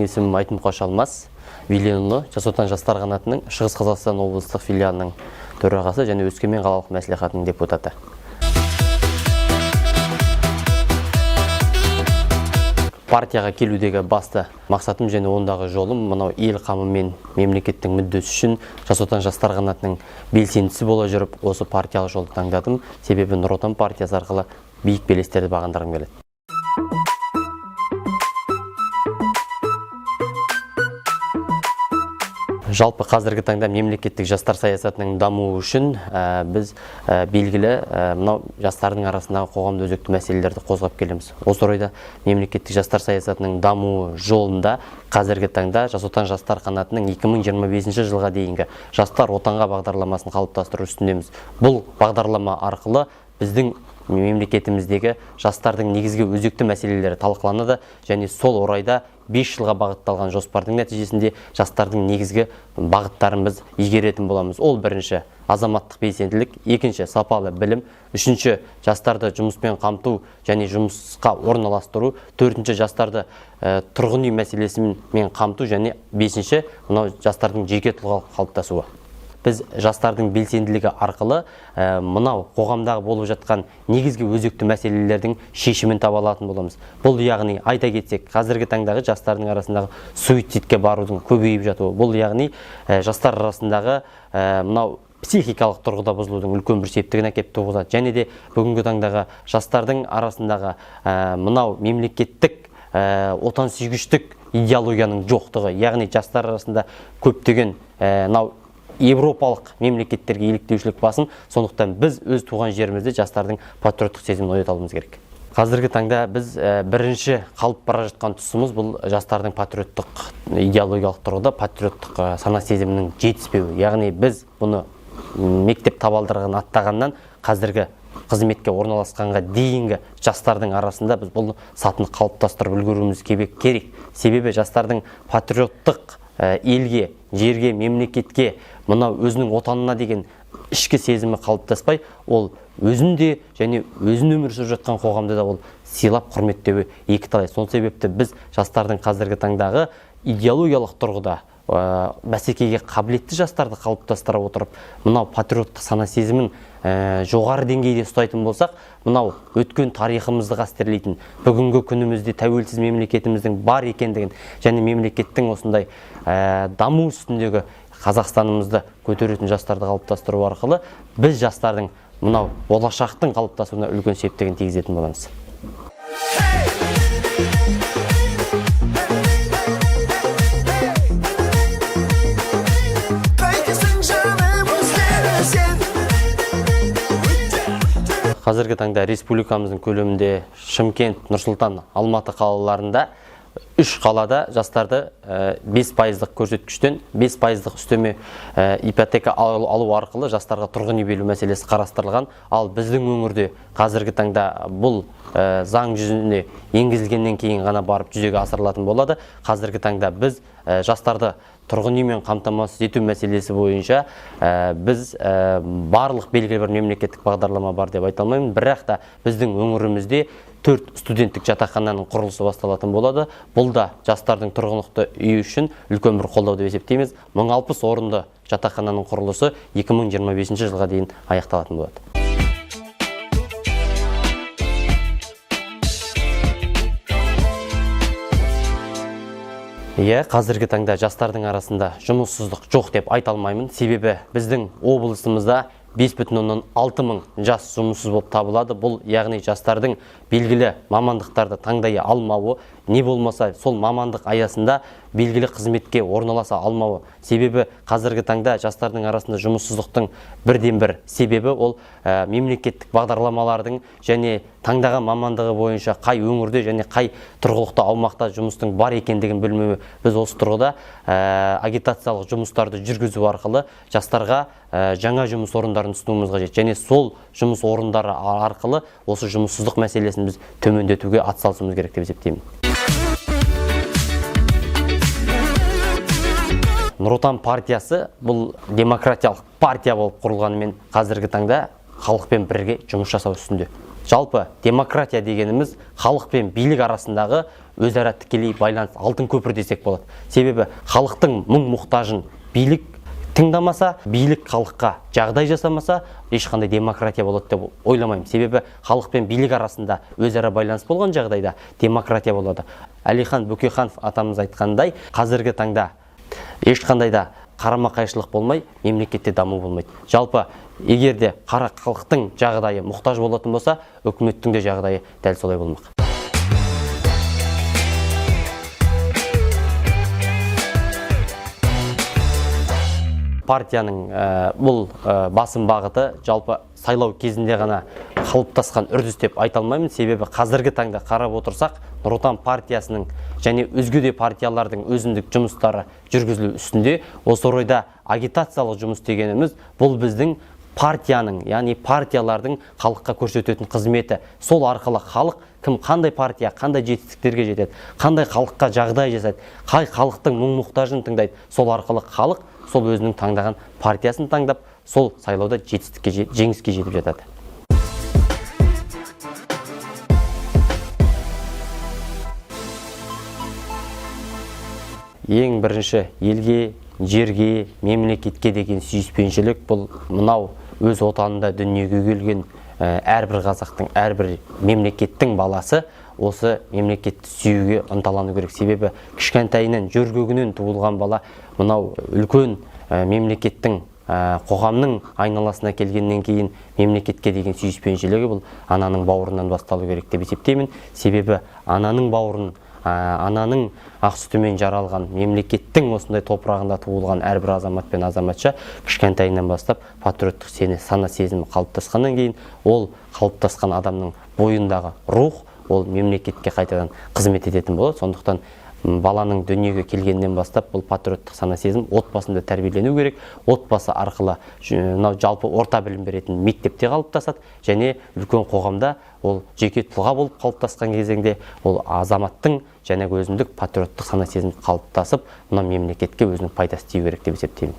есімім Айтмұқаш Алмас, Виленұлы, Жас Отан жастар қанатының Шығыс Қазақстан облыстық филиалының төрағасы және Өскемен қалалық мәслихатының депутаты. Партияға келудегі басты мақсатым және ондағы жолым мынау ел қамы мен мемлекеттің мүддесі үшін Жас Отан жастар қанатының белсендісі бола жүріп, осы партиялық жолды таңдадым. Себебі Нұр Отан партиясы арқылы биік белестерді бағындырғым келеді. Жалпы қазіргі таңда мемлекеттік жастар саясатының дамуы үшін біз белгілі мынау жастардың арасындағы қоғамда өзекті мәселелерді қозғап келеміз. Осы орайда мемлекеттік жастар саясатының дамуы жолында қазіргі таңда Жас Отан жастар қанатының 2025 жылға дейінгі жастар отанға бағдарламасын қалыптастыру үстіндеміз. Бұл бағдарлама арқылы біздің мемлекетіміздегі жастардың негізгі өзекті мәселелері талқыланады және сол орайда 5 жылға бағытталған жоспардың нәтижесінде жастардың негізгі бағыттарын біз игеретін боламыз. Ол бірінші азаматтық белсенділік, екінші сапалы білім, үшінші жастарды жұмыспен қамту және жұмысқа орналастыру, төртінші жастарды тұрғын үй мәселесімен қамту және бесінші мынау жастардың жеке тұлғалық қалыптасуы. Біз жастардың белсенділігі арқылы мынау қоғамдағы болып жатқан негізгі өзекті мәселелердің шешімін таба алатын боламыз. Бұл яғни айта кетсек, қазіргі таңдағы жастардың арасындағы суицидке барудың көбейіп жатуы. Бұл яғни жастар арасындағы мынау психикалық тұрғыда бұзылудың үлкен бір септігін әкеліп туғызады. Және де бүгінгі таңдағы жастардың арасындағы мынау мемлекеттік отансүйгіштік идеологияның жоқтығы, яғни жастар арасында көптеген мынау европалық мемлекеттерге еліктеушілік басым, сондықтан біз өз туған жерімізде жастардың патриоттық сезімін оятуымыз керек. Қазіргі таңда біз бірінші қалып бара жатқан тұсымыз бұл жастардың патриоттық идеологиялық тұрғыда патриоттық сана сезімінің жетіспеуі. Яғни біз бұны мектеп табалдырығын аттағаннан қазіргі қызметке орналасқанға дейінгі жастардың арасында біз бұл сатын қалыптастырып үлгеруіміз керек. Себебі жастардың патриоттық елге, жерге, мемлекетке, мынау өзінің отанына деген ішкі сезімі қалыптаспай, ол өзінде және өзін өмір сүріп жатқан қоғамда да ол сыйлап құрметтеуі екіталай. Сол себепті біз жастардың қазіргі таңдағы идеологиялық тұрғыда бәсекеге қабілетті жастарды қалыптастыра отырып, мынау патриоттық сана сезімін жоғары деңгейде ұстайтын болсақ, мынау өткен тарихымызды қастерлейтін, бүгінгі күнімізде тәуелсіз мемлекетіміздің бар екендігін және мемлекеттің осындай даму үстіндегі Қазақстанымызды көтеретін жастарды қалыптастыру арқылы біз жастардың мынау болашақтың қалыптасуына үлкен септігін тигізетін боламыз. Қазіргі таңда республикамыздың көлемінде Шымкент, Нұр-Сұлтан, Алматы қалаларында 3 қалада жастарды 5% көрсеткіштен 5% үстеме ипотека алу арқылы жастарға тұрғын үй беру мәселесі қарастырылған. Ал біздің өңірде қазіргі таңда бұл заң жүзіне енгізілгеннен кейін ғана барып жүзеге асырылатын болады. Қазіргі таңда біз жастарды тұрғын үймен қамтамасыз ету мәселесі бойынша біз барлық белгілі бір мемлекеттік бағдарлама бар деп айта алмаймын, бірақ та біздің өңірімізде 4 студенттік жатақхананың құрылысы басталатын болады. Бұл да жастардың тұрғылықты үй үшін үлкен бір қолдау деп есептейміз. 1060 орынды жатақхананың құрылысы 2025 жылға дейін аяқталатын болады. Қазіргі таңда жастардың арасында жұмыссыздық жоқ деп айта алмаймын. Себебі біздің облысымызда 5,6 мың жас жұмыссыз болып табылады. Бұл яғни жастардың белгілі мамандықтарды таңдай алмауы, не болмаса сол мамандық аясында белгілі қызметке орналаса алмауы. Себебі қазіргі таңда жастардың арасында жұмыссыздықтың бірден-бір себебі ол мемлекеттік бағдарламалардың және таңдаған мамандығы бойынша қай өңірде және қай тұрғылықты аумақта жұмыстың бар екендігін білмеуі. Біз осы тұрғыда агитациялық жұмыстарды жүргізу арқылы жастарға жаңа жұмыс орындарын ұсынуымыз қажет. Және сол жұмыс орындары арқылы осы жұмыссыздық мәселесін біз төмендетуге атсалысуымыз керек деп есептеймін. Нұр Отан партиясы бұл демократиялық партия болып құрылғанымен қазіргі таңда халықпен бірге жұмыс жасау үстінде. Жалпы демократия дегеніміз халық пен билік арасындағы өзара тікелей байланыс, алтын көпір десек болады. Себебі халықтың мұң-мұқтажын билік тыңдамаса, билік халыққа жағдай жасамаса, ешқандай демократия болады деп ойламаймын. Себебі халық пен билік арасында өзара байланыс болған жағдайда демократия болады. Әлихан Бөкейханов атамыз айтқандай, қазіргі таңда ешқандай да қарама-қайшылық болмай, мемлекетте даму болмайды. Жалпы, егер де қара халықтың жағдайы мұқтаж болатын болса, үкіметтің де жағдайы дәл солай болмақ. Партияның бұл басым бағыты жалпы сайлау кезінде ғана қалыптасқан үрдіс деп айта алмаймын. Себебі қазіргі таңда қарап отырсақ, Нұр Отан партиясының және өзге де партиялардың өзіндік жұмыстары жүргізілу үстінде. Осы орайда агитациялық жұмыс дегеніміз бұл біздің партияның, яғни партиялардың халыққа көрсететін қызметі. Сол арқылы халық кім қандай партия, қандай жетістіктерге жетеді, қандай халыққа жағдай жасайды, қай халықтың мұң-мұқтажын тыңдайды. Сол арқылы халық сол өзінің таңдаған партиясын таңдап, сол сайлауда жетістікке, жеңіске жетіп жатады. Ең бірінші елге, жерге, мемлекетке деген сүйіспеншілік бұл мынау өз отанында дүниеге келген әрбір қазақтың, әрбір мемлекеттің баласы осы мемлекетті сүюге ынталану керек. Себебі кішкентайынан жөргегінен туылған бала мынау үлкен мемлекеттің, қоғамның айналасына келгеннен кейін мемлекетке деген сүйіспеншілігі бұл ананың бауырынан басталу керек деп есептеймін. Себебі ананың бауырын, ананың ақ сүтімен жаралған мемлекеттің осындай топырағында туылған әрбір азамат пен азаматша кішкентайынан бастап патриоттық сана сезімі қалыптасқаннан кейін ол қалыптасқан адамның бойындағы рух ол мемлекетке қайтадан қызмет ететін болады. Сондықтан баланың дүниеге келгеннен бастап бұл патриоттық сана сезім отбасында тәрбиелену керек. Отбасы арқылы жалпы орта білім беретін мектепте қалыптасады және үлкен қоғамда ол жеке тұлға болып қалыптасқан кезеңде ол азаматтың және өзіндік патриоттық сана сезім қалыптасып, мына мемлекетке өзінің пайдасы тию керек деп есептеймін.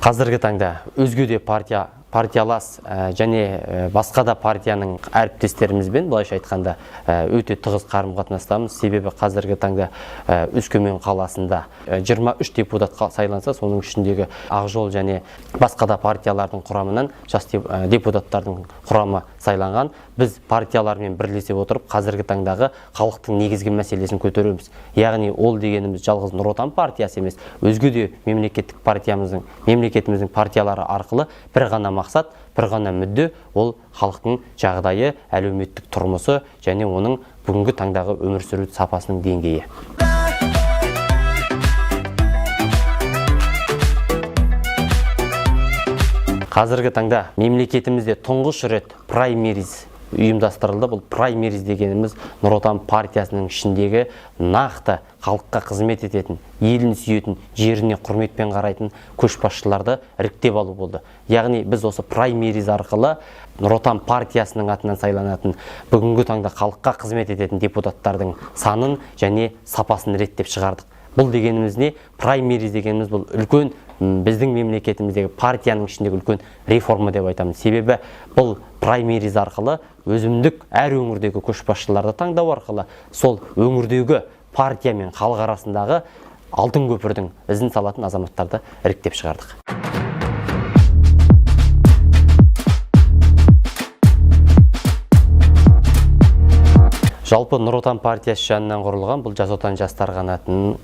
Қазіргі таңда өзге де партиялас және басқа да партияның әріптестерімізбен былайша айтқанда өте тығыз қарым-қатынастамыз. Себебі қазіргі таңда Өскемен қаласында 23 депутат сайланса, соның ішіндегі Ақжол және басқа да партиялардың құрамынан жас депутаттардың құрамы сайланған. Біз партиялармен бірлесе отырып қазіргі таңдағы халықтың негізгі мәселесін көтереміз. Яғни ол дегеніміз жалғыз Нұр Отан партиясы емес, өзге де мемлекетіміздің партиялары арқылы бір ғана мақсат, бір ғана мүдде, ол халықтың жағдайы, әлеуметтік тұрмысы және оның бүгінгі таңдағы өмір сүру сапасының деңгейі. Қазіргі таңда мемлекетімізде тұңғыш рет праймериз ұйымдастырылды. Бұл праймериз дегеніміз Нұр Отан партиясының ішіндегі нақты халыққа қызмет ететін, елін сүйетін, жеріне құрметпен қарайтын көшбасшыларды іріктеп алу болды. Яғни біз осы праймериз арқылы Нұр Отан партиясының атынан сайланатын, бүгінгі таңда халыққа қызмет ететін депутаттардың санын және сапасын реттеп шығардық. Бұл дегеніміз не? Праймериз дегеніміз бұл үлкен біздің мемлекетіміздегі партияның ішіндегі үлкен реформа деп айтамын. Себебі бұл праймериз арқылы өзімдік әр өңірдегі көшбасшыларды таңдау арқылы сол өңірдегі партия мен халық арасындағы алтын көпірдің ізін салатын азаматтарды іріктеп шығардық. Жалпы Нұр Отан партиясы жанынан құрылған бұл Жас Отан жастар қанатының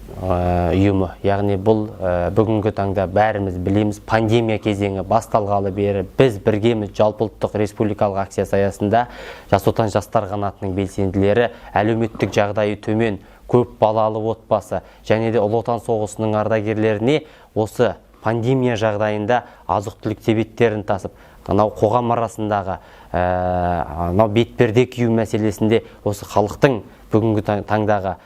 ұйымы. Яғни бұл бүгінгі таңда бәріміз білеміз, пандемия кезеңі басталғалы бері біз біргеміз жалпыұлттық республикалық акциясы аясында Жас Отан жастар қанатының белсенділері әлеуметтік жағдайы төмен, көп балалы отбасы және де Ұлы Отан соғысының ардагерлеріне осы пандемия жағдайында азық-түлік себеттерін тасып, анау қоғам арасындағы бетперде кию мәселесінде осы халықтың бүгінгі таңдағы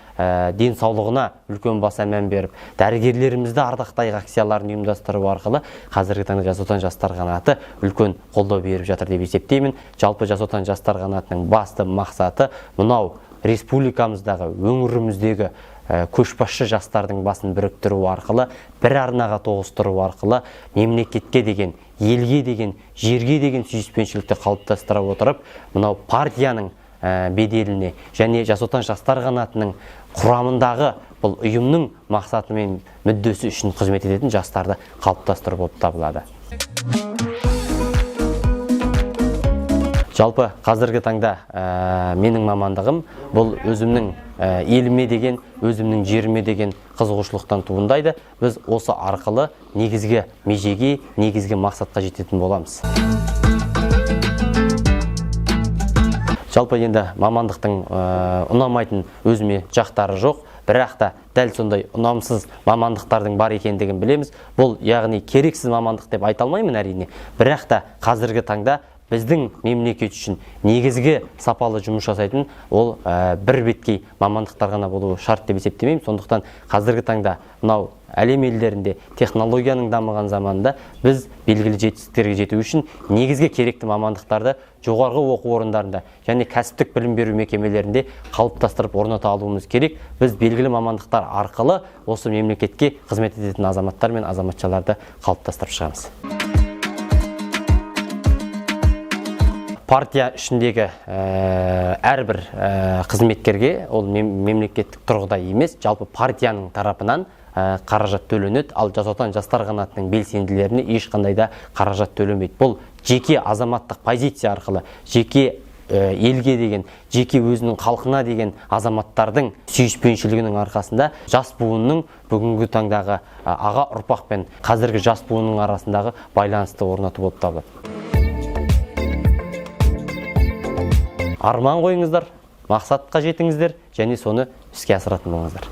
денсаулығына үлкен баса мән беріп, дәрігерлерімізді ардақтайық акцияларын ұйымдастыру арқылы қазіргі таңда Жас Отан жастар қанаты үлкен қолдау беріп жатыр деп есептеймін. Жалпы Жас Отан жастар қанатының басты мақсаты мынау республикамыздағы, өңіріміздегі көшбасшы жастардың басын біріктіру арқылы, бір арнаға тоғыстыру арқылы мемлекетке деген, елге деген, жерге деген сүйіспеншілікті қалыптастыра отырып, мынау партияның беделіне және Жас Отан жастар қанатының құрамындағы бұл ұйымның мақсаты мен мүддесі үшін қызмет ететін жастарды қалыптастыру болып табылады. Жалпы қазіргі таңда менің мамандығым бұл өзімнің еліме деген, өзімнің жеріме деген қызығушылықтан туындайды. Біз осы арқылы негізгі межеге, негізгі мақсатқа жететін боламыз. Жалпы енді мамандықтың ұнамайтын өзіме жақтары жоқ, бірақ та дәл сондай ұнамсыз мамандықтардың бар екендігін білеміз. Бұл яғни керексіз мамандық деп айта алмаймын әрине, бірақ та қазіргі таңда біздің мемлекет үшін негізгі сапалы жұмыс жасайтын ол бір беткей мамандықтар ғана болуы шарт деп есептемеймін. Сондықтан қазіргі таңда мынау әлем елдерінде технологияның дамыған заманында біз белгілі жетістіктерге жету үшін негізгі керекті мамандықтарды жоғарғы оқу орындарында және кәсіптік білім беру мекемелерінде қалыптастырып орната алуымыз керек. Біз белгілі мамандықтар арқылы осы мемлекетке қызмет ететін азаматтар мен азаматшаларды қалыптастырып шығамыз. Партия ішіндегі әрбір қызметкерге, ол мемлекеттік тұрғыда емес, жалпы партияның тарапынан қаражат төленеді, ал Жас Отан жастар қанатының белсенділеріне ешқандай да қаражат төленбейді. Бұл жеке азаматтық позиция арқылы, жеке елге деген, жеке өзінің халқына деген азаматтардың сүйіспеншілігінің арқасында жас буынның бүгінгі таңдағы аға ұрпақ пен қазіргі жас буынның арасындағы байланысты орнату болып табылады. Арман қойыңыздар, мақсатқа жетіңіздер және соны іске асыратын болыңыздар.